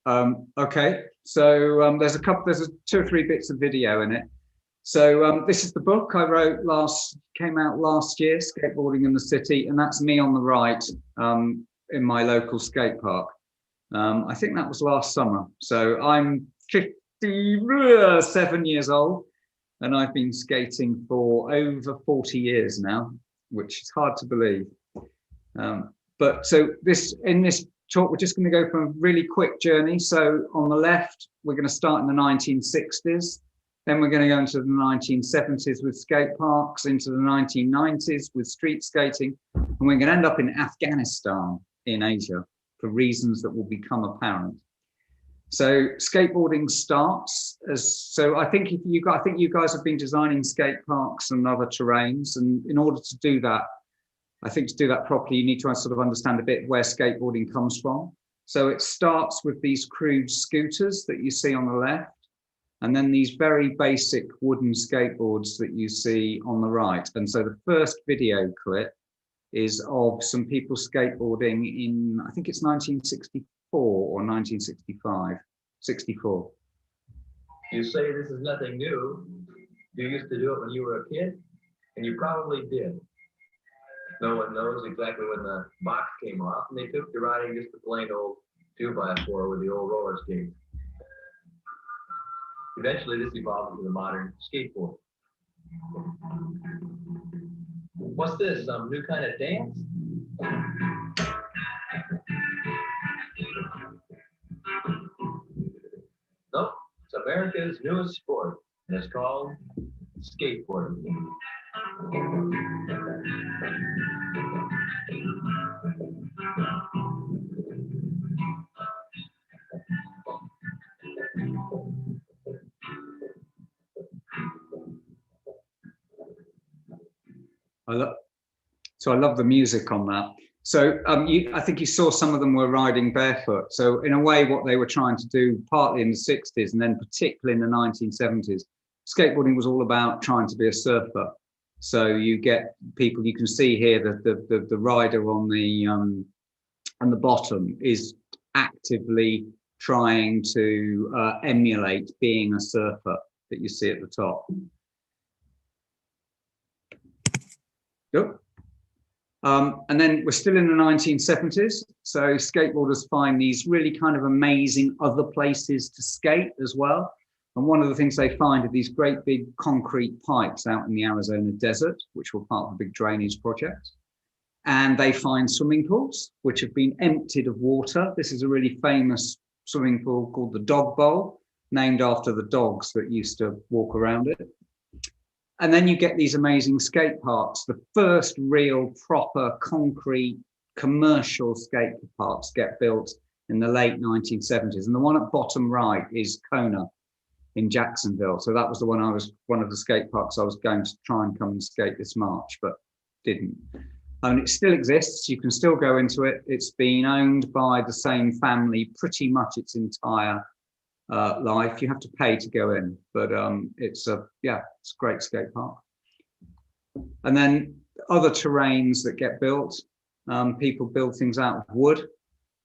Okay, so there's two or three bits of video in it. So this is the book I wrote came out last year, Skateboarding in the City, and that's me on the right in my local skate park. I think that was last summer. So I'm 57 years old, and I've been skating for over 40 years now, which is hard to believe. But so in this talk, we're just going to go for a really quick journey. So on the left, we're going to start in the 1960s. Then we're going to go into the 1970s with skate parks, into the 1990s with street skating, and we're going to end up in Afghanistan in Asia for reasons that will become apparent. So skateboarding starts so I think you guys have been designing skate parks and other terrains, and in order to do that, I think to do that properly, you need to sort of understand a bit where skateboarding comes from. So it starts with these crude scooters that you see on the left, and then these very basic wooden skateboards that you see on the right. And so the first video clip is of some people skateboarding in, I think it's 1964 or 1965, 64. You say this is nothing new. You used to do it when you were a kid, and you probably did. No one knows exactly when the box came off, and they took to riding just a plain old 2x4 with the old roller skate. Eventually, this evolved into the modern skateboard. What's this? Some new kind of dance? Nope, it's America's newest sport, and it's called skateboarding. I love the music on that. So I think you saw some of them were riding barefoot. So in a way, what they were trying to do, partly in the 60s and then particularly in the 1970s, skateboarding was all about trying to be a surfer. So you get people, you can see here that the rider on the bottom is actively trying to emulate being a surfer that you see at the top. Yep. And then we're still in the 1970s. So skateboarders find these really kind of amazing other places to skate as well. And one of the things they find are these great big concrete pipes out in the Arizona desert, which were part of a big drainage project. And they find swimming pools, which have been emptied of water. This is a really famous swimming pool called the Dog Bowl, named after the dogs that used to walk around it. And then you get these amazing skate parks. The first real proper concrete commercial skate parks get built in the late 1970s. And the one at bottom right is Kona in Jacksonville. So that was one of the skate parks I was going to try and come and skate this March, but didn't. And it still exists. You can still go into it. It's been owned by the same family pretty much its entire life. You have to pay to go in, but it's a great skate park. And then other terrains that get built, people build things out of wood,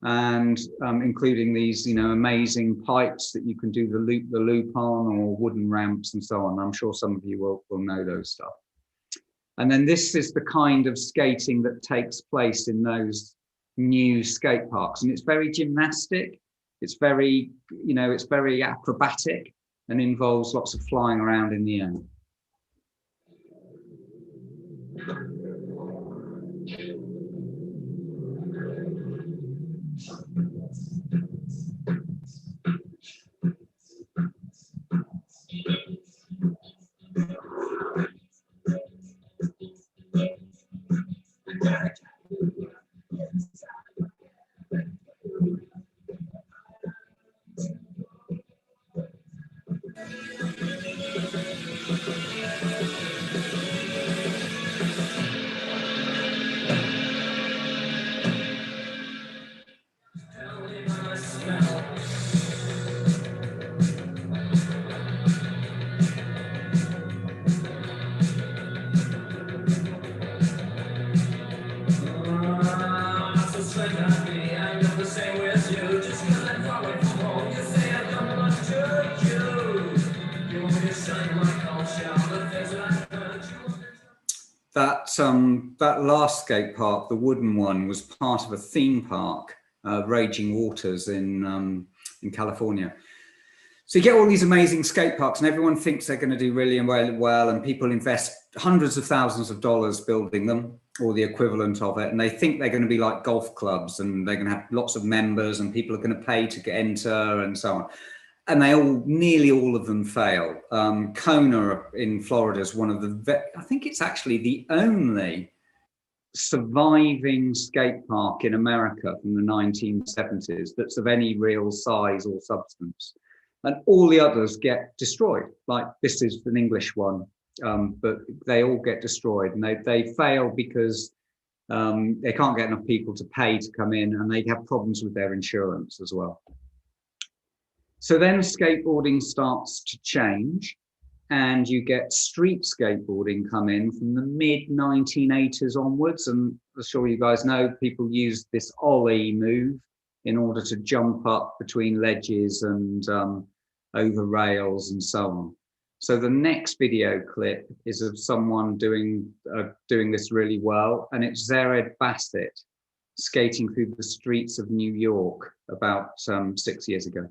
and including these amazing pipes that you can do the loop on, or wooden ramps and so on. I'm sure some of you will know those stuff. And then this is the kind of skating that takes place in those new skate parks, and it's very gymnastic. It's very, it's very acrobatic and involves lots of flying around in the air. that last skate park, the wooden one, was part of a theme park, Raging Waters in California. So you get all these amazing skate parks, and everyone thinks they're going to do really well, and people invest hundreds of thousands of dollars building them, or the equivalent of it, and they think they're going to be like golf clubs, and they're going to have lots of members, and people are going to pay to enter, and so on. And nearly all of them fail. Kona in Florida is one of the, I think it's actually the only surviving skate park in America from the 1970s that's of any real size or substance. And all the others get destroyed. Like this is an English one, but they all get destroyed, and they fail because they can't get enough people to pay to come in, and they have problems with their insurance as well. So then skateboarding starts to change, and you get street skateboarding come in from the mid-1980s onwards. And I'm sure you guys know, people use this ollie move in order to jump up between ledges and over rails and so on. So the next video clip is of someone doing this really well, and it's Zered Bassett skating through the streets of New York about 6 years ago.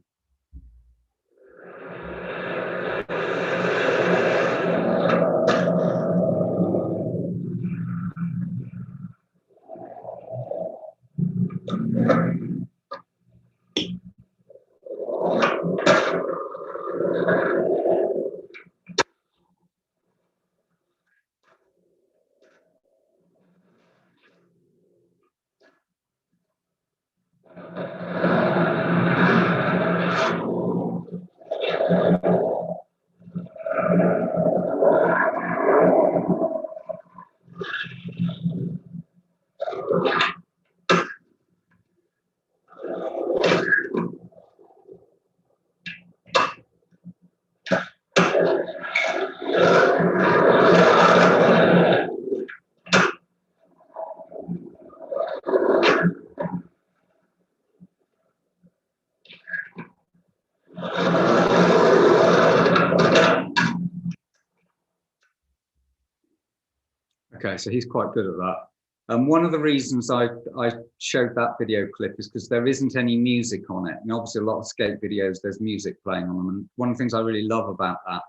Okay, so he's quite good at that. And one of the reasons I showed that video clip is because there isn't any music on it. And obviously a lot of skate videos, there's music playing on them. And one of the things I really love about that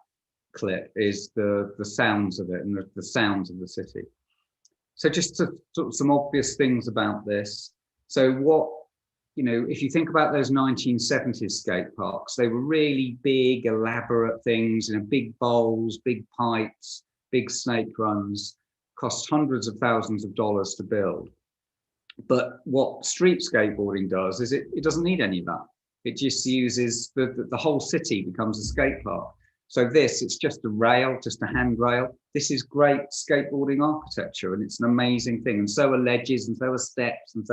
clip is the sounds of it and the sounds of the city. So just to, sort of some obvious things about this. So if you think about those 1970s skate parks, they were really big, elaborate things, big bowls, big pipes, big snake runs. Cost hundreds of thousands of dollars to build. But what street skateboarding does is it doesn't need any of that. It just uses the whole city becomes a skate park. So it's just a rail, just a handrail. This is great skateboarding architecture, and it's an amazing thing. And so are ledges, and so are steps, and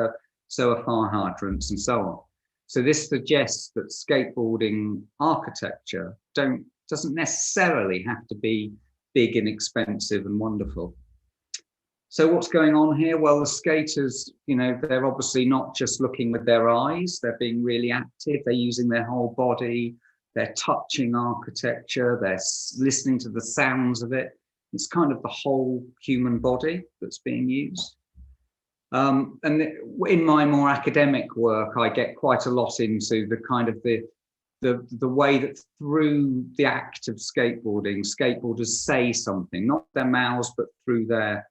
so are fire hydrants, and so on. So this suggests that skateboarding architecture doesn't necessarily have to be big and expensive and wonderful. So what's going on here? Well, the skaters, they're obviously not just looking with their eyes, they're being really active, they're using their whole body, they're touching architecture, they're listening to the sounds of it. It's kind of the whole human body that's being used. And in my more academic work, I get quite a lot into the kind of the way that through the act of skateboarding, skateboarders say something, not their mouths, but through their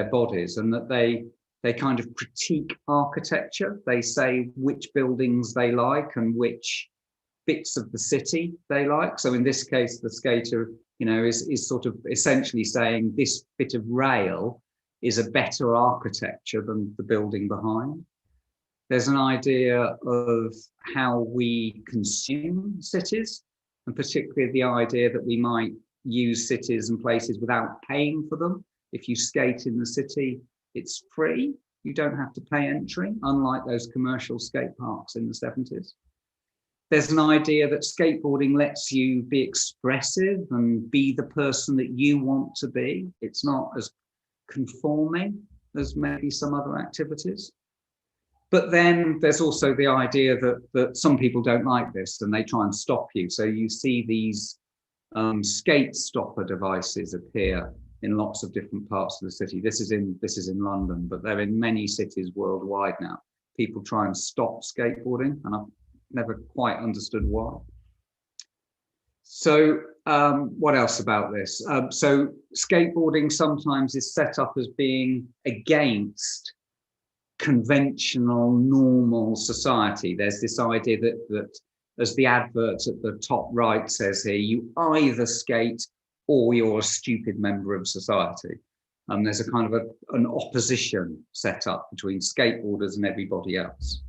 bodies, and that they kind of critique architecture. They say which buildings they like and which bits of the city they like. So in this case, the skater, is sort of essentially saying this bit of rail is a better architecture than the building behind. There's an idea of how we consume cities, and particularly the idea that we might use cities and places without paying for them. If you skate in the city, it's free. You don't have to pay entry, unlike those commercial skate parks in the 70s. There's an idea that skateboarding lets you be expressive and be the person that you want to be. It's not as conforming as maybe some other activities. But then there's also the idea that some people don't like this and they try and stop you. So you see these skate stopper devices appear in lots of different parts of the city. This is in London, but they're in many cities worldwide now. People try and stop skateboarding, and I've never quite understood why. So what else about this? So skateboarding sometimes is set up as being against conventional, normal society. There's this idea that as the advert at the top right says here, you either skate or you're a stupid member of society. There's a kind of an opposition set up between skateboarders and everybody else.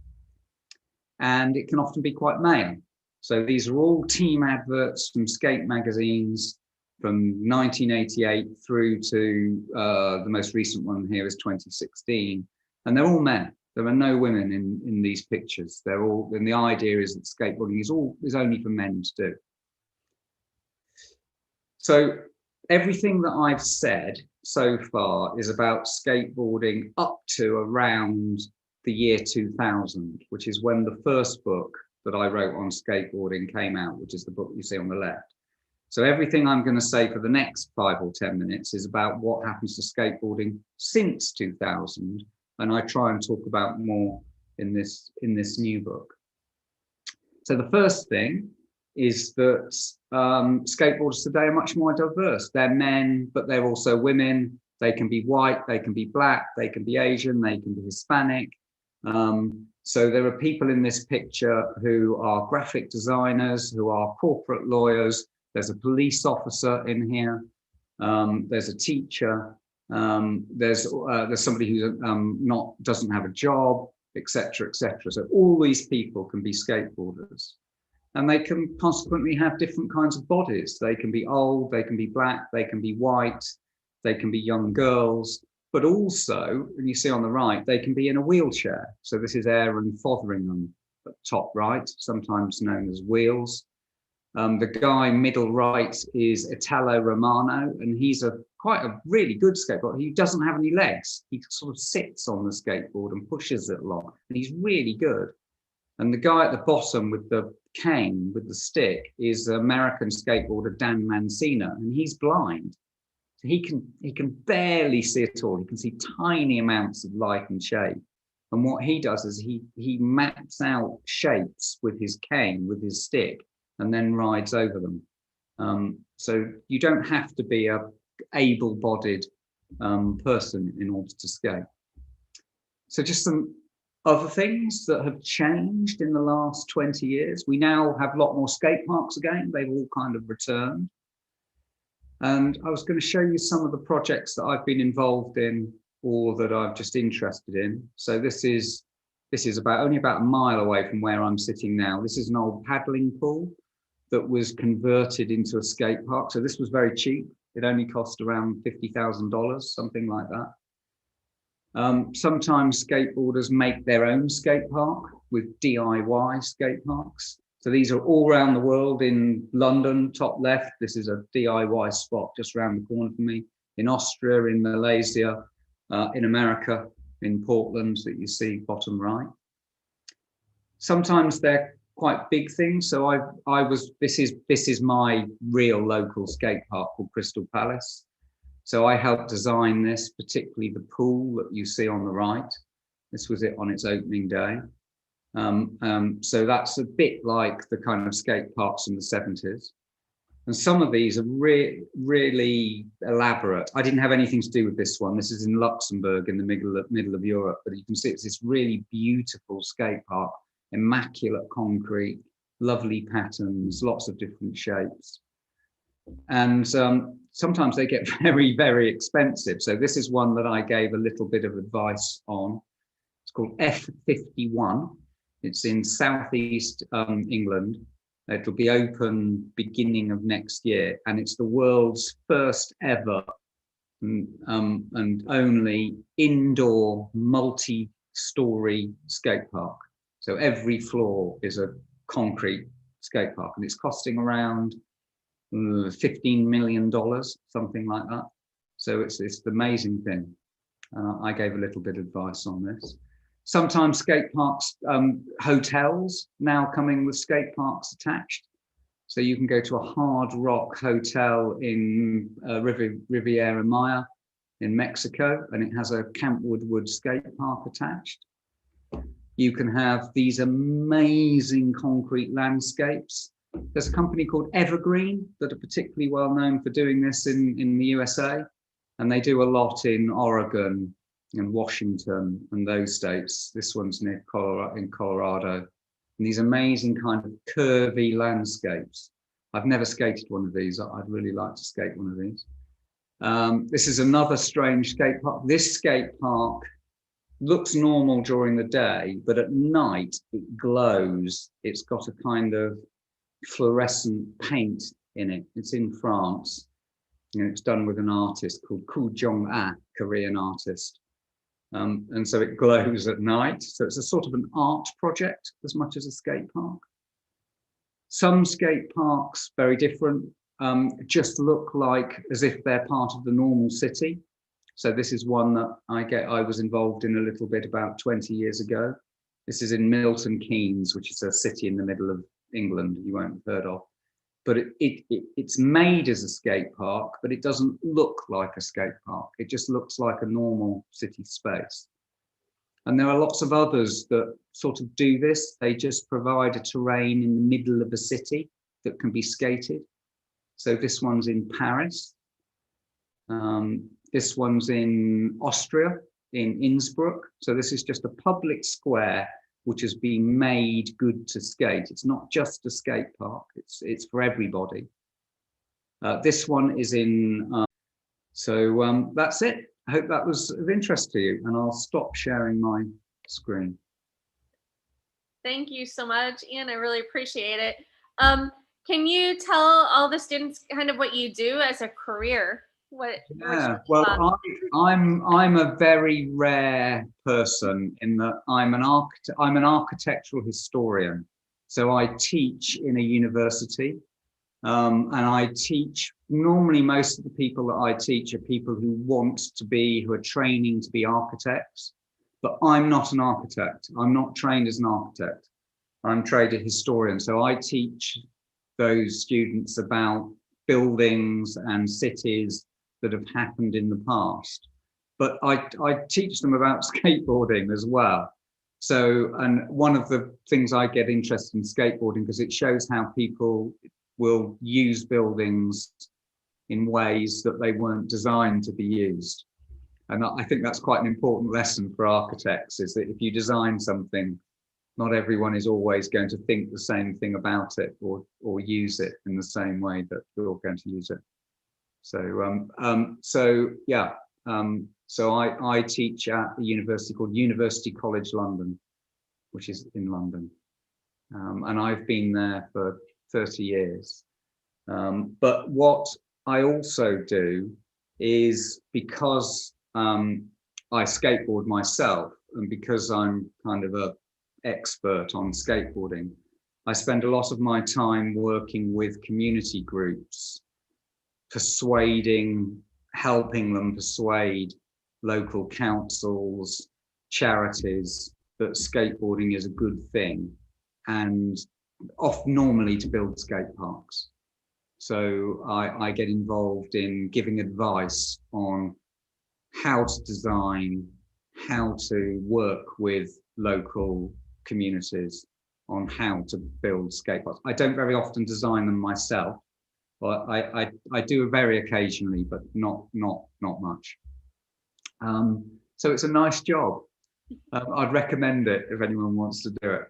And it can often be quite male. So these are all team adverts from skate magazines from 1988 through to the most recent one here is 2016. And they're all men. There are no women in these pictures. They're all, and the idea is that skateboarding is only for men to do. So everything that I've said so far is about skateboarding up to around the year 2000, which is when the first book that I wrote on skateboarding came out, which is the book you see on the left. So everything I'm going to say for the next 5 or 10 minutes is about what happens to skateboarding since 2000, and I try and talk about more in this new book. So the first thing is that skateboarders today are much more diverse. They're men, but they're also women. They can be white, they can be black, they can be Asian, they can be Hispanic. So there are people in this picture who are graphic designers, who are corporate lawyers. There's a police officer in here. There's a teacher. There's somebody who doesn't have a job, etc., etc. So all these people can be skateboarders, and they can consequently have different kinds of bodies. They can be old, they can be black, they can be white, they can be young girls. But also, and you see on the right, they can be in a wheelchair. So this is Aaron Fotheringham at top right, sometimes known as Wheels. The guy middle right is Italo Romano, and he's quite a really good skateboarder. He doesn't have any legs. He sort of sits on the skateboard and pushes it along, and he's really good. And the guy at the bottom with the cane, with the stick, is American skateboarder Dan Mancina, and he's blind. So he can barely see at all. He can see tiny amounts of light and shape. And what he does is he maps out shapes with his cane, with his stick, and then rides over them. So you don't have to be a able-bodied person in order to skate. So just some other things that have changed in the last 20 years. We now have a lot more skate parks again. They've all kind of returned. And I was going to show you some of the projects that I've been involved in or that I'm just interested in. So this is only about a mile away from where I'm sitting now. This is an old paddling pool that was converted into a skate park. So this was very cheap. It only cost around $50,000, something like that. Sometimes skateboarders make their own skate park with DIY skate parks. So these are all around the world. In London, top left, this is a DIY spot just around the corner from me. In Austria, in Malaysia, in America, in Portland that you see bottom right. Sometimes they're quite big things. So this is my real local skate park called Crystal Palace. So I helped design this, particularly the pool that you see on the right. This was it on its opening day. So that's a bit like the kind of skate parks in the 70s. And some of these are really elaborate. I didn't have anything to do with this one. This is in Luxembourg in the middle of Europe, but you can see it's this really beautiful skate park, immaculate concrete, lovely patterns, lots of different shapes. And sometimes they get very, very expensive. So this is one that I gave a little bit of advice on. It's called F51. It's in southeast England. It'll be open beginning of next year, and it's the world's first ever and only indoor multi-story skate park. So every floor is a concrete skate park, and it's costing around $15 million, something like that. So it's the amazing thing. I gave a little bit of advice on this. Sometimes skate parks, hotels now coming with skate parks attached. So you can go to a Hard Rock hotel in Riviera Maya in Mexico, and it has a Camp Woodward skate park attached. You can have these amazing concrete landscapes. There's a company called Evergreen that are particularly well known for doing this in the USA, and they do a lot in Oregon and Washington and those states. This one's near Colorado. And these amazing kind of curvy landscapes. I've never skated one of these. I'd really like to skate one of these. This is another strange skate park. This skate park looks normal during the day, but at night it glows. It's got a kind of fluorescent paint in it. It's in France. And it's done with an artist called Koo Jong-ah, Korean artist. And so it glows at night. So it's a sort of an art project as much as a skate park. Some skate parks, very different, just look like as if they're part of the normal city. So this is one that I was involved in a little bit about 20 years ago. This is in Milton Keynes, which is a city in the middle of England you won't have heard of. But it's made as a skate park, but it doesn't look like a skate park. It just looks like a normal city space. And there are lots of others that sort of do this. They just provide a terrain in the middle of a city that can be skated. So this one's in Paris. This one's in Austria, in Innsbruck. So this is just a public square which has been made good to skate. It's not just a skate park, it's for everybody. This one is in, that's it. I hope that was of interest to you, and I'll stop sharing my screen. Thank you so much, Iain. I really appreciate it. Can you tell all the students kind of what you do as a career? Yeah, well, I'm a very rare person in that I'm an architectural historian. So I teach in a university, and I teach. Normally, most of the people that I teach are people who are training to be architects. But I'm not an architect. I'm not trained as an architect. I'm trained as a historian. So I teach those students about buildings and cities that have happened in the past, but I teach them about skateboarding as well. So, and one of the things I get interested in skateboarding because it shows how people will use buildings in ways that they weren't designed to be used. And I think that's quite an important lesson for architects, is that if you design something, not everyone is always going to think the same thing about it or use it in the same way that you're going to use it. So I teach at a university called University College London, which is in London, and I've been there for 30 years. But what I also do is, because I skateboard myself, and because I'm kind of an expert on skateboarding, I spend a lot of my time working with community groups, helping them persuade local councils, charities that skateboarding is a good thing, and normally to build skate parks. So I get involved in giving advice on how to design, how to work with local communities on how to build skate parks. I don't very often design them myself. Well, I do very occasionally, but not much. So it's a nice job. I'd recommend it if anyone wants to do it.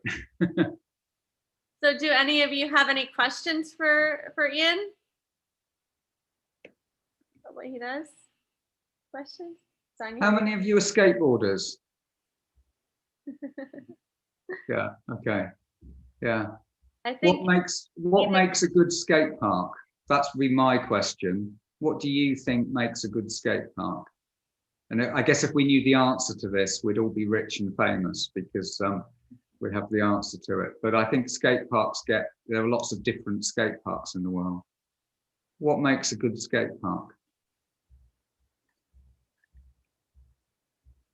So do any of you have any questions for Iain? What he does? Questions? How many of you are skateboarders? Yeah, okay. Yeah. I think what makes a good skate park? That's be my question. What do you think makes a good skate park? And I guess if we knew the answer to this, we'd all be rich and famous, because we have the answer to it. But I think skate parks there are lots of different skate parks in the world. What makes a good skate park?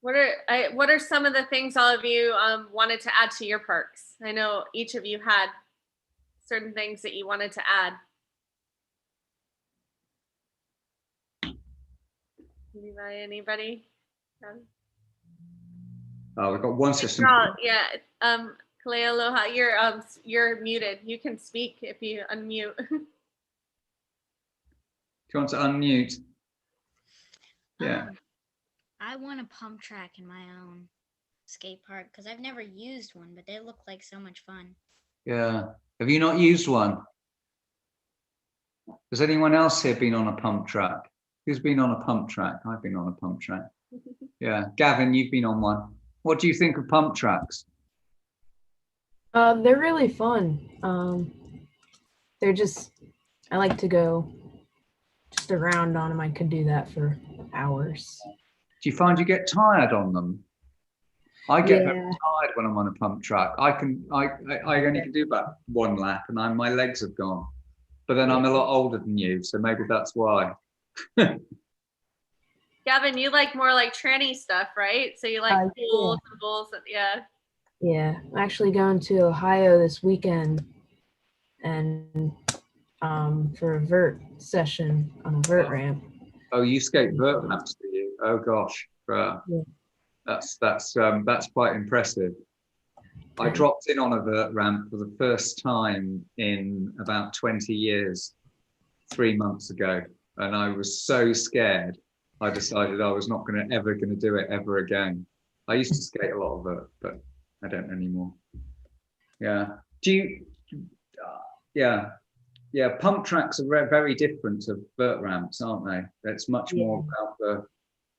What are some of the things all of you wanted to add to your parks? I know each of you had certain things that you wanted to add? Anybody? Oh, we've got one system. Yeah. Kalea Aloha, you're muted. You can speak if you unmute. Do you want to unmute? Yeah. I want a pump track in my own skate park because I've never used one, but they look like so much fun. Yeah. Have you not used one? Has anyone else here been on a pump track? Who's been on a pump track? I've been on a pump track. Yeah. Gavin, you've been on one. What do you think of pump tracks? They're really fun. They're just, I like to go just around on them. I could do that for hours. Do you find you get tired on them? I get very tired when I'm on a pump track. I only can do about one lap and my legs have gone. But then I'm a lot older than you, so maybe that's why. Gavin, you like more like tranny stuff, right? So you like pools and bowls, yeah. Yeah, I'm actually going to Ohio this weekend and for a vert session on a vert ramp. Oh, you skate vert ramps, do you? Oh gosh, yeah. That's quite impressive. I dropped in on a vert ramp for the first time in about 20 years, 3 months ago, and I was so scared. I decided I was not ever going to do it ever again. I used to skate a lot of vert, but I don't anymore. Yeah. Do you? Yeah. Pump tracks are very different to vert ramps, aren't they? It's much more about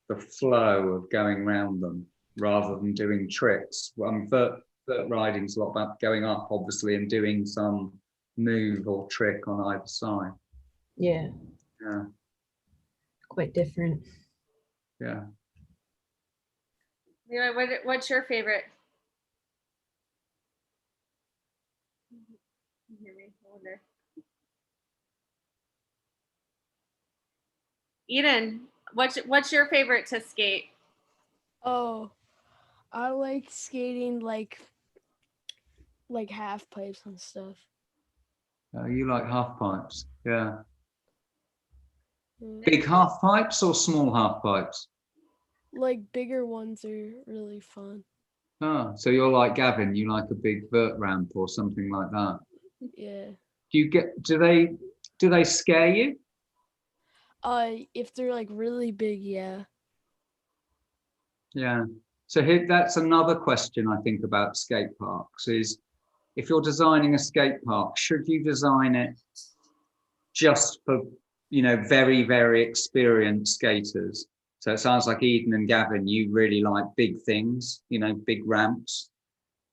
the flow of going around them rather than doing tricks. Vert riding's a lot about going up, obviously, and doing some move or trick on either side. Yeah. Yeah. Quite different. Yeah. Anyway, what's your favorite? Eden, what's your favorite to skate? Oh, I like skating like half pipes and stuff. You like half pipes, yeah. Big half pipes or small half pipes? Like bigger ones are really fun. Ah, so you're like Gavin, you like a big vert ramp or something like that. Yeah. Do they scare you? If they're like really big, yeah. Yeah. So that's another question I think about skate parks is, if you're designing a skate park, should you design it just for, very, very experienced skaters? So it sounds like Eden and Gavin, you really like big things, big ramps.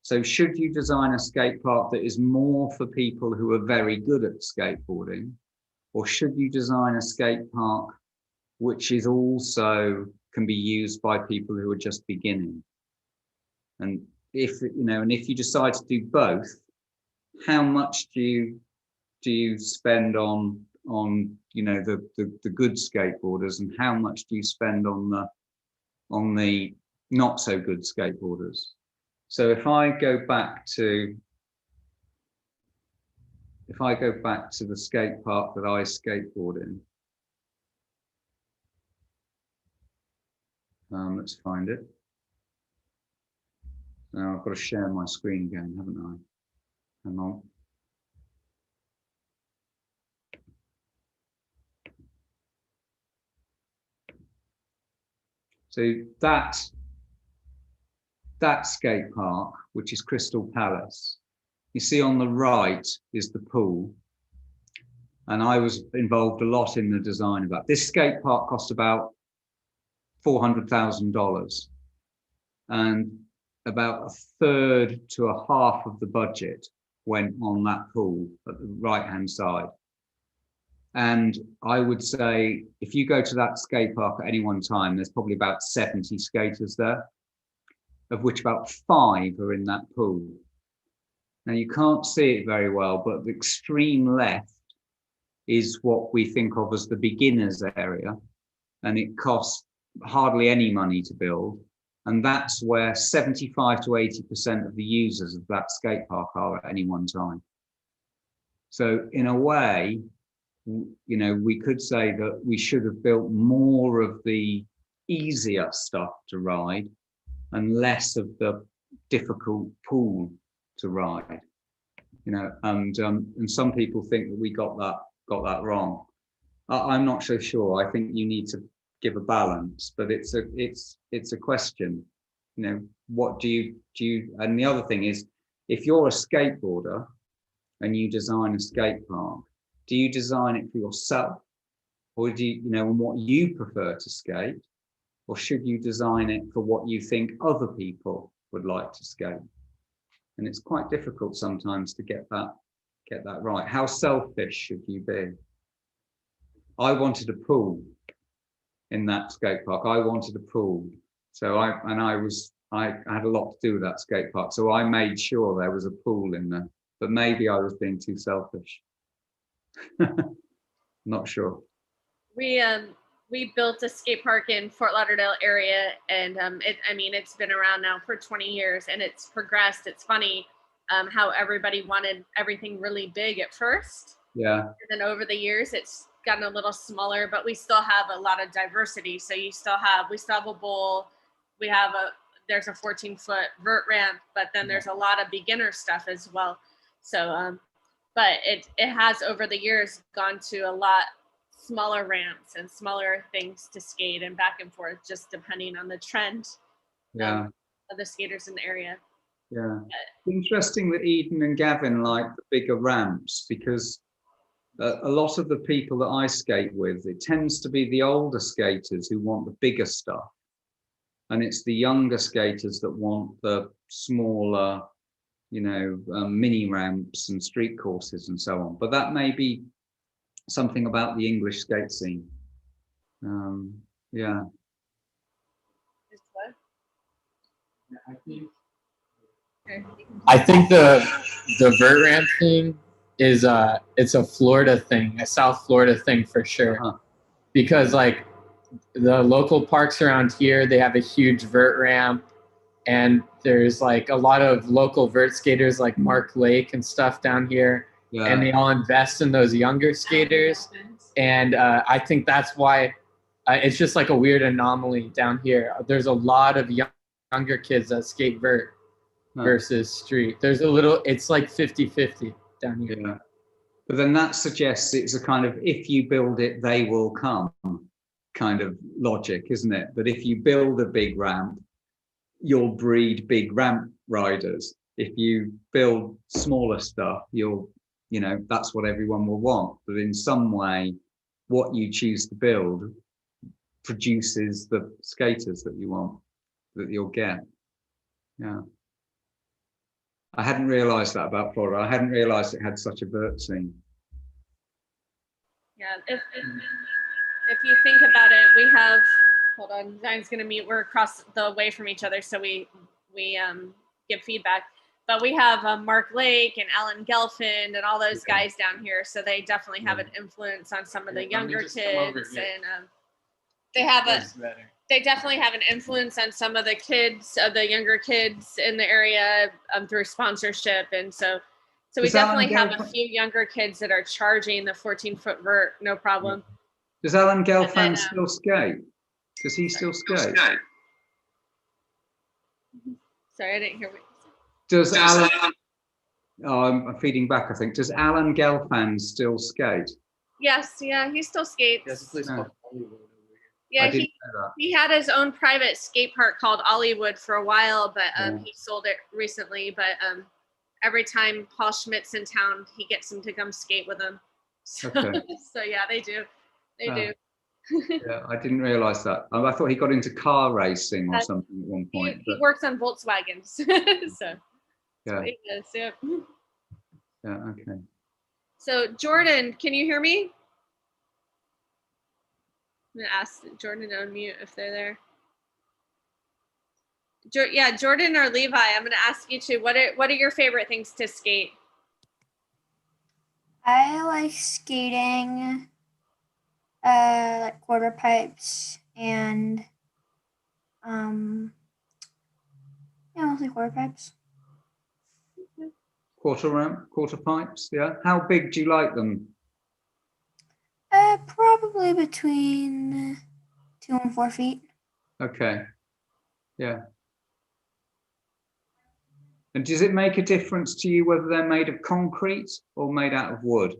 So should you design a skate park that is more for people who are very good at skateboarding? Or should you design a skate park which is also can be used by people who are just beginning? And if you decide to do both, how much do you spend on the good skateboarders, and how much do you spend on the not so good skateboarders? So if I go back to the skate park that I skateboard in, let's find it. Now I've got to share my screen again, haven't I? Hang on. So that skate park, which is Crystal Palace, you see on the right is the pool. And I was involved a lot in the design of that. This skate park cost about $400,000. And about a third to a half of the budget went on that pool at the right-hand side. And I would say, if you go to that skate park at any one time, there's probably about 70 skaters there, of which about 5 are in that pool. Now you can't see it very well, but the extreme left is what we think of as the beginners area. And it costs hardly any money to build. And that's where 75 to 80% of the users of that skate park are at any one time. So in a way, you know, we could say that we should have built more of the easier stuff to ride and less of the difficult pool to ride. You know, and some people think that we got that wrong. I'm not so sure. I think you need to give a balance, but it's a question. You know, what do you? And the other thing is, if you're a skateboarder and you design a skate park, do you design it for yourself, or do you know what you prefer to skate, or should you design it for what you think other people would like to skate? And it's quite difficult sometimes to get that right. How selfish should you be? I wanted a pool in that skate park. I wanted a pool, so I had a lot to do with that skate park. So I made sure there was a pool in there. But maybe I was being too selfish. Not sure. We built a skate park in Fort Lauderdale area, and it's been around now for 20 years, and it's progressed. It's funny how everybody wanted everything really big at first. Yeah. And then over the years, it's gotten a little smaller, but we still have a lot of diversity. So we still have a bowl. There's a 14-foot vert ramp, but then there's a lot of beginner stuff as well. So, but it has over the years gone to a lot smaller ramps and smaller things to skate and back and forth, just depending on the trend of the skaters in the area. Yeah. Interesting that Eden and Gavin like the bigger ramps, because a lot of the people that I skate with, it tends to be the older skaters who want the bigger stuff. And it's the younger skaters that want the smaller, you know, mini ramps and street courses and so on. But that may be something about the English skate scene. Yeah. I think the vert ramp thing is it's a Florida thing, a South Florida thing for sure. Because like the local parks around here, they have a huge vert ramp, and there's like a lot of local vert skaters like Mark Lake and stuff down here, and they all invest in those younger skaters, and I think that's why it's just like a weird anomaly down here. There's a lot of younger kids that skate vert versus street. There's a little, it's like 50-50 down here. Yeah. But then that suggests it's a kind of, if you build it, they will come kind of logic, isn't it? That if you build a big ramp, you'll breed big ramp riders. If you build smaller stuff, you know, that's what everyone will want. But in some way, what you choose to build produces the skaters that you want, that you'll get. Yeah. I hadn't realized that about Florida. I hadn't realized it had such a vert scene. Yeah, if you think about it, we have, hold on, Zion's gonna mute, we're across the way from each other, so we give feedback. But we have Mark Lake and Alan Gelfand and all those guys down here, so they definitely have an influence on some of the younger kids, and they definitely have an influence on some of the kids, of the younger kids in the area through sponsorship, and so we definitely have a few younger kids that are charging the 14-foot vert, no problem. Does Alan Gelfand still skate? Does he still skate? Sorry, I didn't hear what you said. Does Alan? Oh, I'm feeding back. I think. Does Alan Gelfand still skate? Yes, yeah, he still skates. There's a place called Hollywood. Yeah, he had his own private skate park called Ollywood for a while, but he sold it recently. But every time Paul Schmidt's in town, he gets him to come skate with him. So, so yeah, they do. They do. Yeah, I didn't realize that. I thought he got into car racing or something at one point. He works on Volkswagens. So yeah. He does, yeah. Yeah, okay. So Jordan, can you hear me? I'm gonna ask Jordan to unmute if they're there. Yeah, Jordan or Levi, I'm gonna ask you two. What are your favorite things to skate? I like skating, like quarter pipes and yeah, mostly quarter pipes. quarter pipes. Yeah. How big do you like them? Probably between 2 and 4 feet. Okay. Yeah. And does it make a difference to you whether they're made of concrete or made out of wood?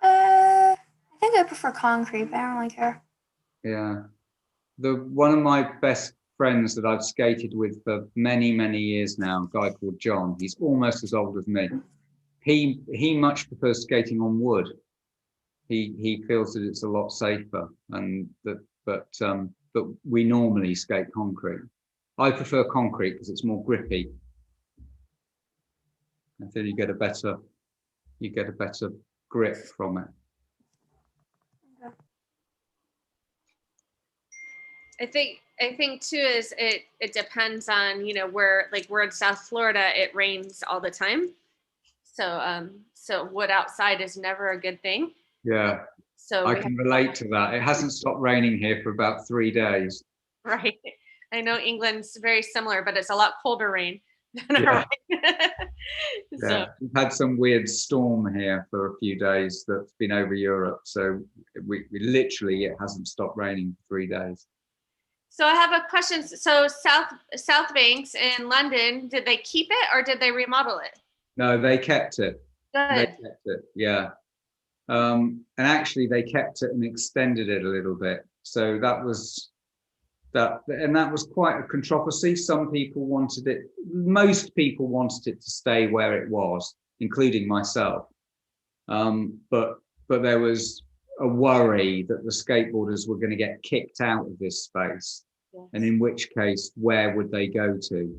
I think I prefer concrete, but I don't really care. Yeah. One of my best friends that I've skated with for many, many years now, a guy called John, he's almost as old as me. He much prefers skating on wood. He feels that it's a lot safer, and but we normally skate concrete. I prefer concrete because it's more grippy. I feel you get a better grip from it. I think too is it depends on, you know, where, like we're in South Florida, it rains all the time. So wood outside is never a good thing. Yeah. So I can relate to that. It hasn't stopped raining here for about 3 days. Right. I know England's very similar, but it's a lot colder rain than our rain. So. Yeah. We've had some weird storm here for a few days that's been over Europe. So we literally, it hasn't stopped raining for 3 days. So I have a question. So South Banks in London, did they keep it or did they remodel it? No, they kept it. Good. They kept it, yeah. And actually they kept it and extended it a little bit. So that was quite a controversy. Some people wanted it, most people wanted it to stay where it was, including myself. But there was a worry that the skateboarders were going to get kicked out of this space. Yes. And in which case, where would they go to?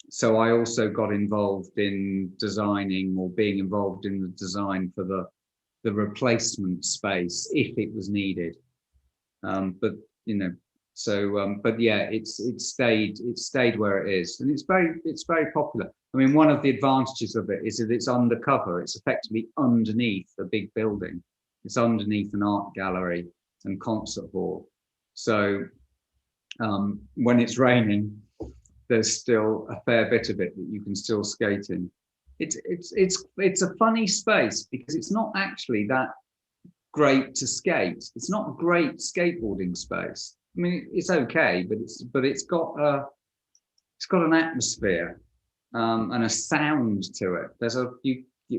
So I also got involved in designing or being involved in the design for the replacement space if it was needed. But you know, so but yeah, it stayed where it is, and it's very popular. I mean, one of the advantages of it is that it's undercover. It's effectively underneath a big building. It's underneath an art gallery and concert hall. So when it's raining, there's still a fair bit of it that you can still skate in. It's a funny space because it's not actually that great to skate. It's not a great skateboarding space. I mean, it's okay, but it's got an atmosphere and a sound to it. There's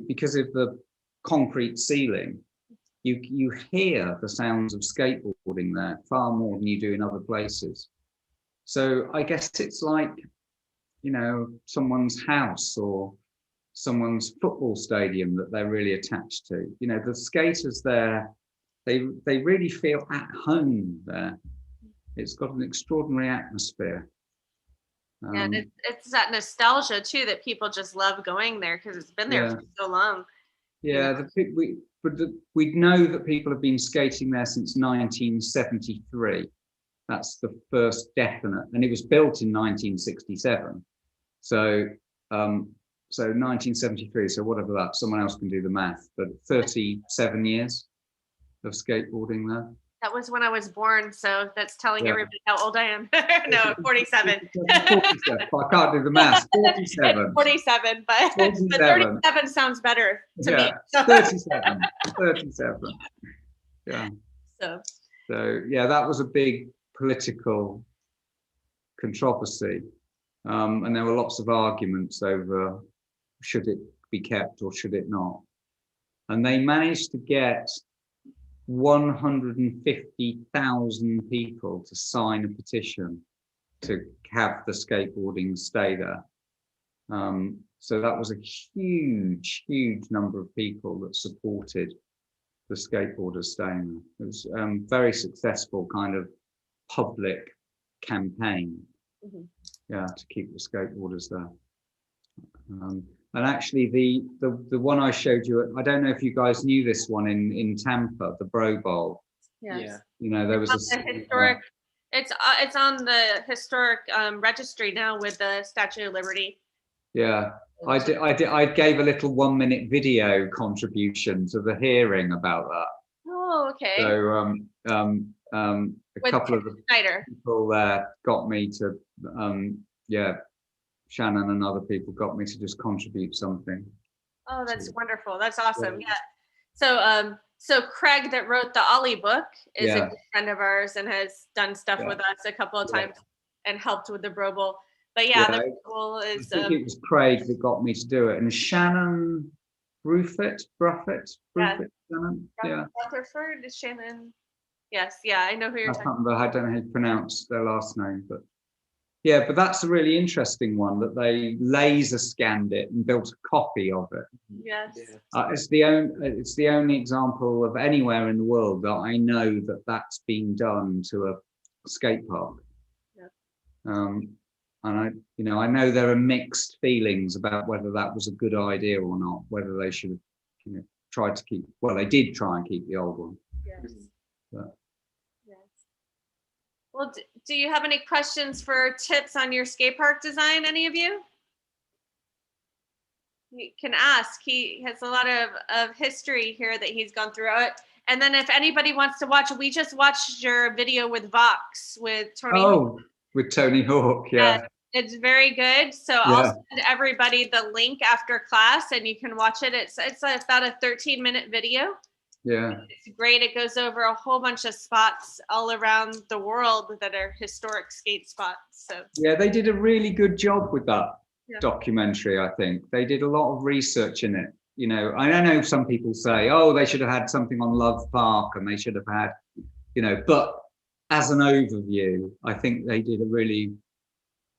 because of the concrete ceiling, you hear the sounds of skateboarding there far more than you do in other places. So I guess it's like, you know, someone's house or someone's football stadium that they're really attached to. You know, the skaters there, they really feel at home there. It's got an extraordinary atmosphere. And it's that nostalgia too that people just love going there because it's been there for so long. Yeah, we know that people have been skating there since 1973. That's the first definite, and it was built in 1967. So 1973. So whatever that, someone else can do the math. But 37 years of skateboarding there. That was when I was born, so that's telling everybody how old I am. No, 47. 47. I can't do the math. 47. 47, but 37 sounds better to me. 37. 37. Yeah. So yeah, that was a big political controversy, and there were lots of arguments over should it be kept or should it not. And they managed to get 150,000 people to sign a petition to have the skateboarding stay there. So that was a huge number of people that supported the skateboarders staying there. It was a very successful kind of public campaign, to keep the skateboarders there. And actually, the one I showed you, I don't know if you guys knew this one in Tampa, the Bro Bowl. Yes. Yeah. You know, there was a historic. It's on the historic registry now with the Statue of Liberty. Yeah, I gave a little 1-minute video contribution to the hearing about that. Oh, okay. So a couple of the people there got me to Shannon and other people got me to just contribute something. Oh, that's wonderful. That's awesome. Yeah. So Craig that wrote the Ollie book is a good friend of ours and has done stuff with us a couple of times and helped with the Brobel. But the Brobel is. I think it was Craig that got me to do it, and Shannon Bruffett, Shannon. Yeah. Rutherford is Shannon. Yes, I know who you're talking about. I don't know how to pronounce their last name, but yeah, but that's a really interesting one that they laser scanned it and built a copy of it. Yes. It's the only example of anywhere in the world that I know that that's been done to a skate park. And I know there are mixed feelings about whether that was a good idea or not, whether they should have tried to keep, well, they did try and keep the old one. Yes. But, well, do you have any questions for tips on your skate park design, any of you? You can ask. He has a lot of history here that he's gone through it. And then if anybody wants to watch, we just watched your video with Vox with Tony. Oh, with Tony Hawk, yeah. It's very good. So I'll send everybody the link after class and you can watch it. It's about a 13-minute video. Yeah. It's great. It goes over a whole bunch of spots all around the world that are historic skate spots. So yeah, they did a really good job with that documentary, I think. They did a lot of research in it. I know some people say, oh, they should have had something on Love Park and they should have had, but as an overview, I think they did a really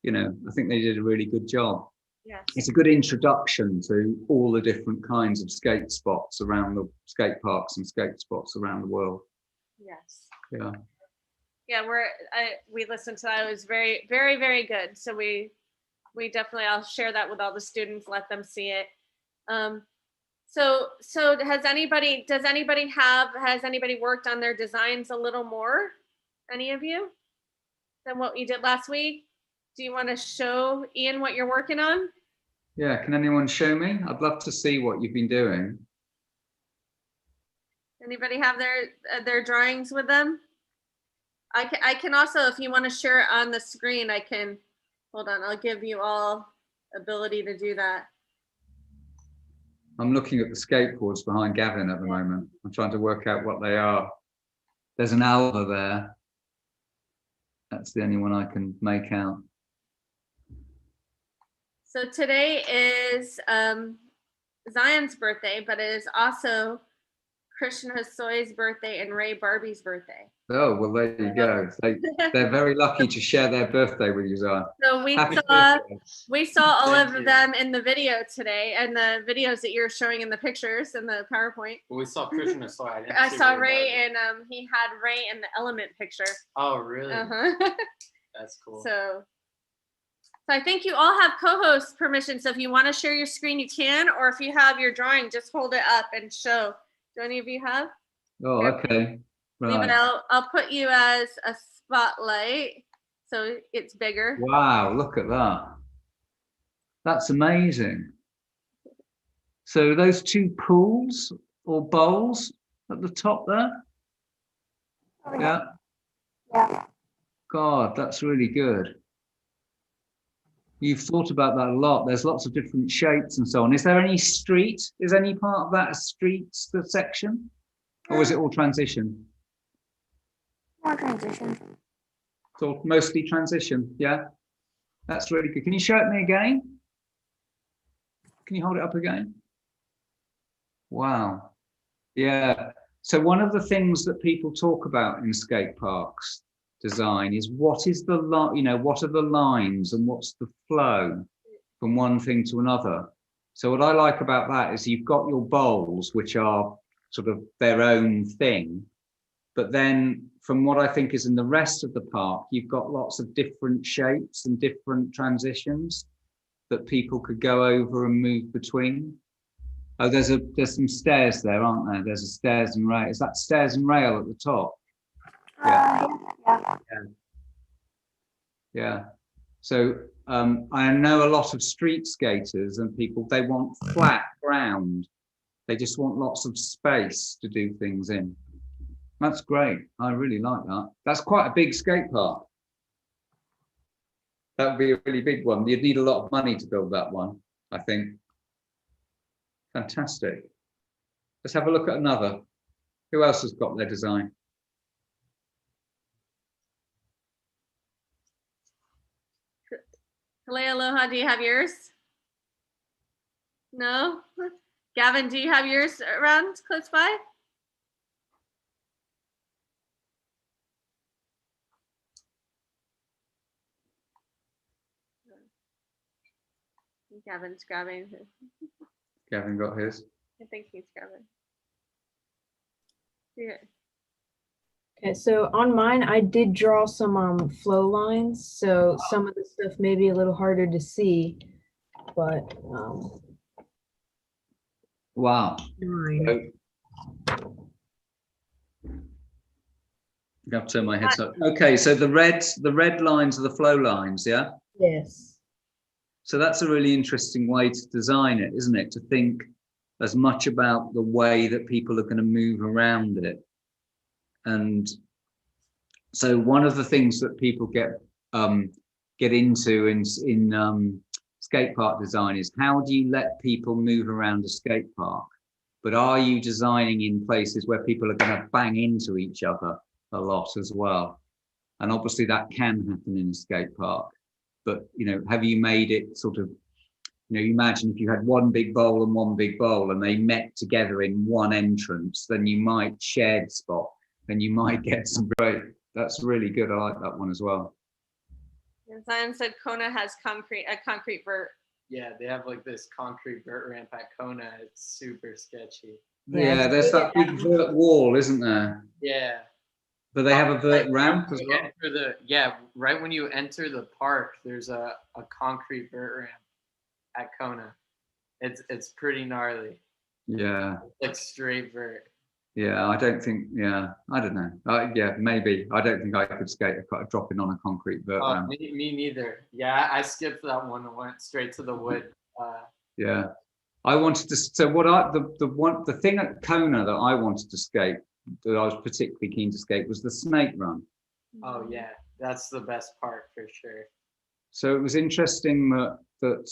good job. Yes. It's a good introduction to all the different kinds of skate spots around the skate parks and skate spots around the world. Yes. Yeah. Yeah, we listened to that. It was very, very, very good. So we definitely, I'll share that with all the students, let them see it. So has anybody worked on their designs a little more? Any of you than what you did last week? Do you want to show Iain what you're working on? Yeah, can anyone show me? I'd love to see what you've been doing. Anybody have their drawings with them? I can also, if you want to share it on the screen, I can, hold on, I'll give you all ability to do that. I'm looking at the skateboards behind Gavin at the moment. I'm trying to work out what they are. There's an Alva there. That's the only one I can make out. So today is Zion's birthday, but it is also Krishna Soy's birthday and Ray Barbie's birthday. Oh, well, there you go. They're very lucky to share their birthday with you, Zion. So we saw all of them in the video today, and the videos that you're showing in the pictures and the PowerPoint. Well, we saw Krishna Soy. I saw Ray, and he had Ray in the Element picture. Oh, really? That's cool. So I think you all have co-host permission. So if you want to share your screen, you can, or if you have your drawing, just hold it up and show. Do any of you have? Oh, okay. Right. I'll put you as a spotlight so it's bigger. Wow, look at that. That's amazing. So those two pools or bowls at the top there? Oh, yeah. Yeah. God, that's really good. You've thought about that a lot. There's lots of different shapes and so on. Is there any street? Is any part of that a street section? Or is it all transition? More transition. So mostly transition, yeah? That's really good. Can you show it me again? Can you hold it up again? Wow. Yeah. So one of the things that people talk about in skate parks design is what is the what are the lines and what's the flow from one thing to another. So what I like about that is you've got your bowls, which are sort of their own thing, but then from what I think is in the rest of the park, you've got lots of different shapes and different transitions that people could go over and move between. Oh, there's some stairs there, aren't there? There's a stairs and rail. Is that stairs and rail at the top? Yeah. Yeah. So I know a lot of street skaters and people, they want flat ground. They just want lots of space to do things in. That's great. I really like that. That's quite a big skate park. That would be a really big one. You'd need a lot of money to build that one, I think. Fantastic. Let's have a look at another. Who else has got their design? Kalea Aloha, do you have yours? No? Gavin, do you have yours around close by? Gavin's grabbing. Gavin got his. I think he's grabbing. Yeah. Okay, so on mine, I did draw some flow lines, so some of the stuff may be a little harder to see, but Wow. mine. You have to turn my head up. Okay, so the red lines are the flow lines, yeah? Yes. So that's a really interesting way to design it, isn't it? To think as much about the way that people are going to move around it. And so one of the things that people get into in skate park design is, how do you let people move around a skate park? But are you designing in places where people are going to bang into each other a lot as well? And obviously that can happen in a skate park. But, you know, have you made it sort of, you know, imagine if you had one big bowl and one big bowl and they met together in one entrance, then you might shared spot, then you might get some great, that's really good. I like that one as well. And Zion said Kona has a concrete vert. Yeah, they have like this concrete vert ramp at Kona. It's super sketchy. Yeah, there's that big vert wall, isn't there? Yeah. But they have a vert ramp as well. Yeah, right when you enter the park, there's a concrete vert ramp at Kona. It's pretty gnarly. Yeah. Like straight vert. Yeah, I don't think. Yeah, I don't know. Yeah, maybe. I don't think I could skate dropping on a concrete vert ramp. Me neither. Yeah, I skipped that one and went straight to the wood. Yeah, I wanted to. So the thing at Kona that I wanted to skate, that I was particularly keen to skate, was the snake run. Oh yeah, that's the best part for sure. So it was interesting that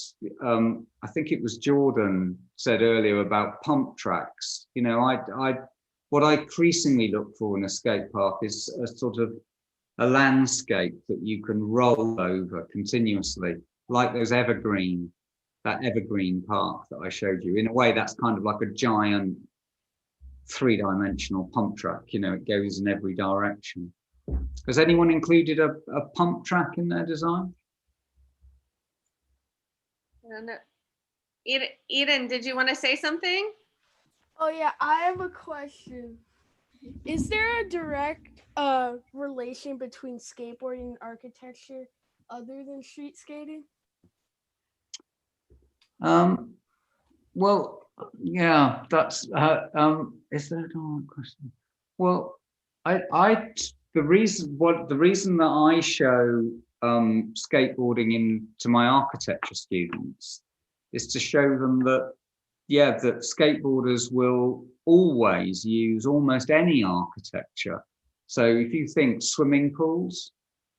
I think it was Jordan said earlier about pump tracks. You know, what I increasingly look for in a skate park is a sort of a landscape that you can roll over continuously, like that evergreen park that I showed you. In a way, that's kind of like a giant three-dimensional pump track. You know, it goes in every direction. Has anyone included a pump track in their design? I don't know. Eden, did you want to say something? Oh yeah, I have a question. Is there a direct relation between skateboarding and architecture other than street skating? Well, yeah, that's is there a direct question? Well, the reason that I show skateboarding to my architecture students is to show them that, yeah, that skateboarders will always use almost any architecture. So if you think swimming pools,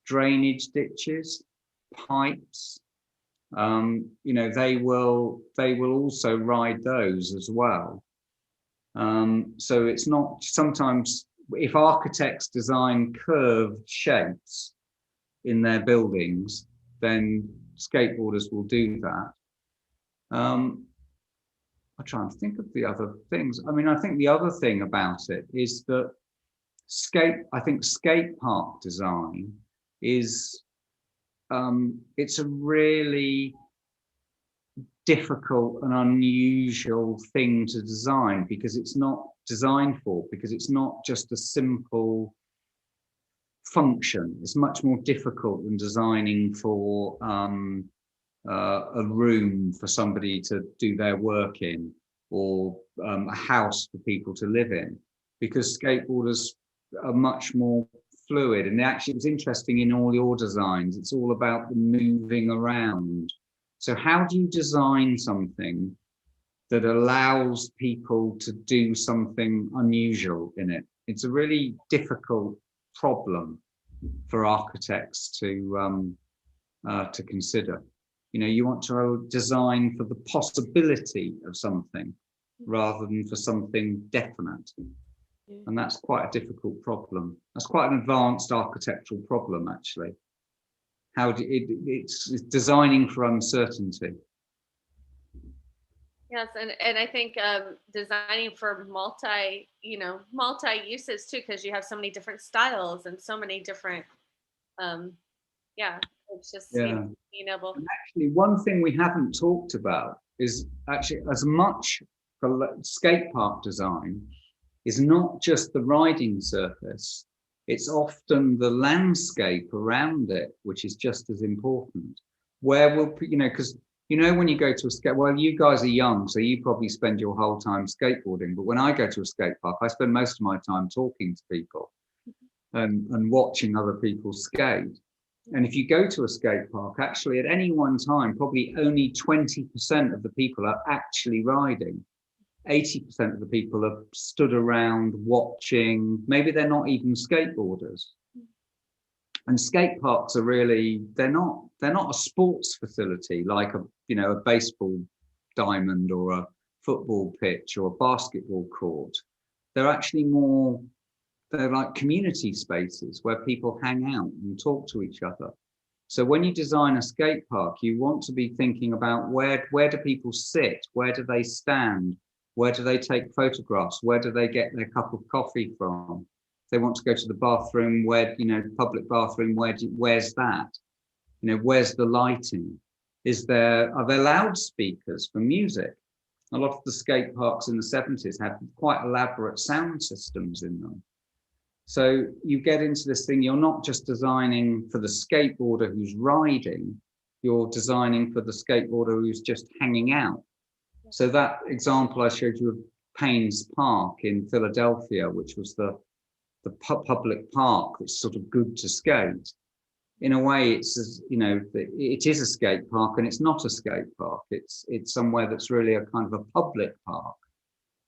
drainage ditches, pipes, you know, they will also ride those as well. So it's not, sometimes if architects design curved shapes in their buildings, then skateboarders will do that. I'm trying to think of the other things. I mean, I think the other thing about it is that I think skate park design is, it's a really difficult and unusual thing to design, because it's not just a simple function. It's much more difficult than designing for a room for somebody to do their work in, or a house for people to live in, because skateboarders are much more fluid. And actually, it was interesting in all your designs, it's all about the moving around. So how do you design something that allows people to do something unusual in it? It's a really difficult problem for architects to to consider. You know, you want to design for the possibility of something rather than for something definite. And that's quite a difficult problem. That's quite an advanced architectural problem, actually. It's designing for uncertainty. Yes, and I think designing for multi uses too, because you have so many different styles and so many different, it's just being able. And actually, one thing we haven't talked about is actually as much for skate park design is not just the riding surface, it's often the landscape around it, which is just as important. Where will, because when you go to a skate, well, you guys are young, so you probably spend your whole time skateboarding. But when I go to a skate park, I spend most of my time talking to people and watching other people skate. And if you go to a skate park, actually at any one time, probably only 20% of the people are actually riding. 80% of the people are stood around watching. Maybe they're not even skateboarders. And skate parks are really, they're not a sports facility like a baseball diamond or a football pitch or a basketball court. They're actually they're like community spaces where people hang out and talk to each other. So when you design a skate park, you want to be thinking about where do people sit? Where do they stand? Where do they take photographs? Where do they get their cup of coffee from? They want to go to the bathroom, public bathroom, where's that? Where's the lighting? Are there loudspeakers for music? A lot of the skate parks in the 70s had quite elaborate sound systems in them. So you get into this thing, you're not just designing for the skateboarder who's riding, you're designing for the skateboarder who's just hanging out. So that example I showed you of Paynes Park in Philadelphia, which was the public park that's sort of good to skate. In a way, it is a skate park and it's not a skate park. It's somewhere that's really a kind of a public park.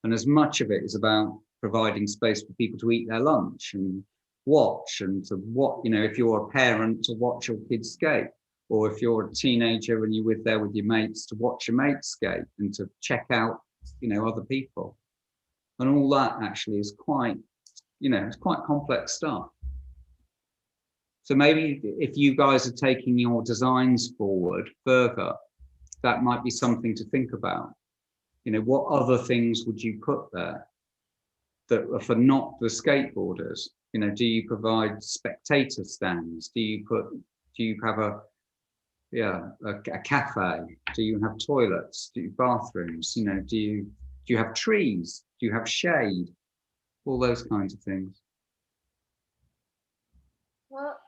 And as much of it is about providing space for people to eat their lunch and watch and if you're a parent, to watch your kids skate. Or if you're a teenager and you're there with your mates, to watch your mates skate and to check out, other people. And all that actually is quite, it's quite complex stuff. So maybe if you guys are taking your designs forward further, that might be something to think about. What other things would you put there that are for not the skateboarders? Do you provide spectator stands? Do you have a cafe? Do you have toilets? Do you have bathrooms? Do you have trees? Do you have shade? All those kinds of things. Well,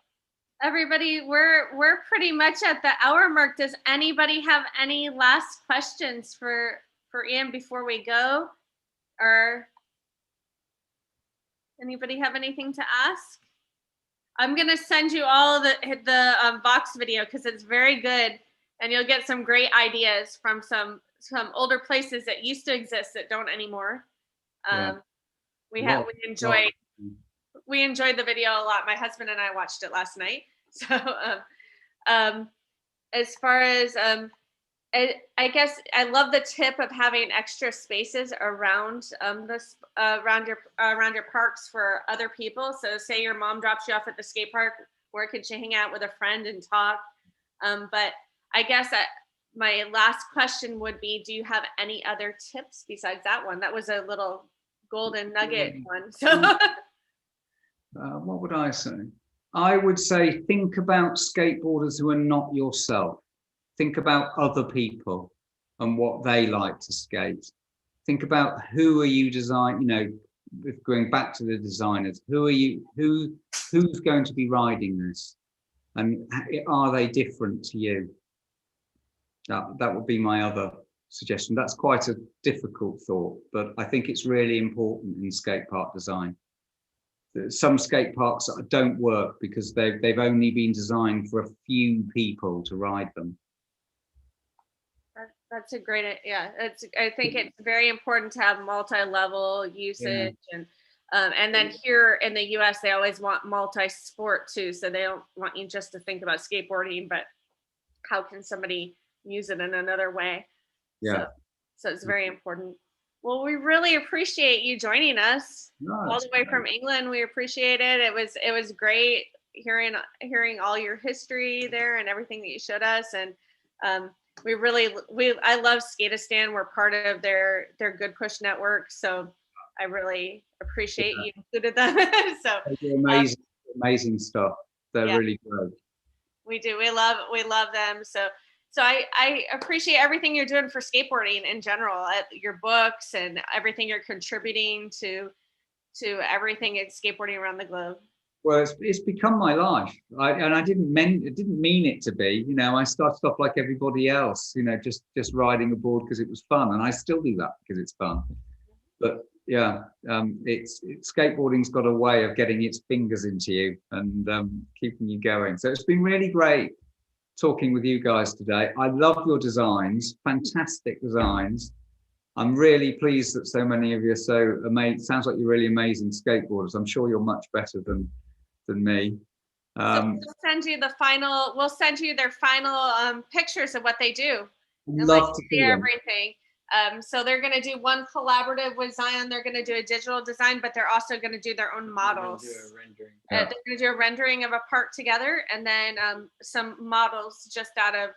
everybody, we're pretty much at the hour mark. Does anybody have any last questions for Iain before we go? Or anybody have anything to ask? I'm gonna send you all the box video because it's very good, and you'll get some great ideas from some older places that used to exist that don't anymore. We enjoyed the video a lot. My husband and I watched it last night. So as far as I guess I love the tip of having extra spaces around around your parks for other people. So say your mom drops you off at the skate park, where could you hang out with a friend and talk? But I guess my last question would be, do you have any other tips besides that one? That was a little golden nugget one. So what would I say? I would say think about skateboarders who are not yourself. Think about other people and what they like to skate. Think about who are you going back to the designers, who's going to be riding this? And are they different to you? That would be my other suggestion. That's quite a difficult thought, but I think it's really important in skate park design. Some skate parks don't work because they've only been designed for a few people to ride them. That's a great, I think it's very important to have multi-level usage, and then here in the US, they always want multi-sport too. So they don't want you just to think about skateboarding, but how can somebody use it in another way. Yeah. So it's very important. Well, we really appreciate you joining us all the way from England. We appreciate it. It was great hearing all your history there and everything that you showed us. And I love Skateistan. We're part of their Good Push network. So I really appreciate you included them. So amazing stuff. They're really great. We do. We love them. So I appreciate everything you're doing for skateboarding in general, your books and everything you're contributing to everything at skateboarding around the globe. Well, it's become my life, and I didn't mean it to be. You know, I started off like everybody else. You know, just riding a board because it was fun, and I still do that because it's fun. But yeah, skateboarding's got a way of getting its fingers into you and keeping you going. So it's been really great talking with you guys today. I love your designs, fantastic designs. I'm really pleased that so many of you are so amazing. Sounds like you're really amazing skateboarders. I'm sure you're much better than me. So we'll send you their final pictures of what they do. And love to see everything. So they're going to do one collaborative with Zion. They're going to do a digital design, but they're also going to do their own models. They're going to do a rendering of a park together, and then some models just out of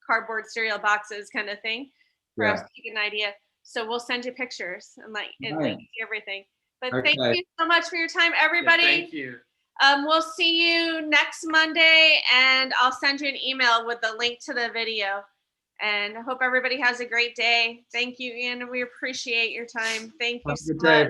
cardboard cereal boxes kind of thing for us to get an idea. So we'll send you pictures and link to everything. But thank you so much for your time, everybody. Yeah, thank you. We'll see you next Monday, and I'll send you an email with the link to the video. And I hope everybody has a great day. Thank you, Iain. We appreciate your time. Thank you so much.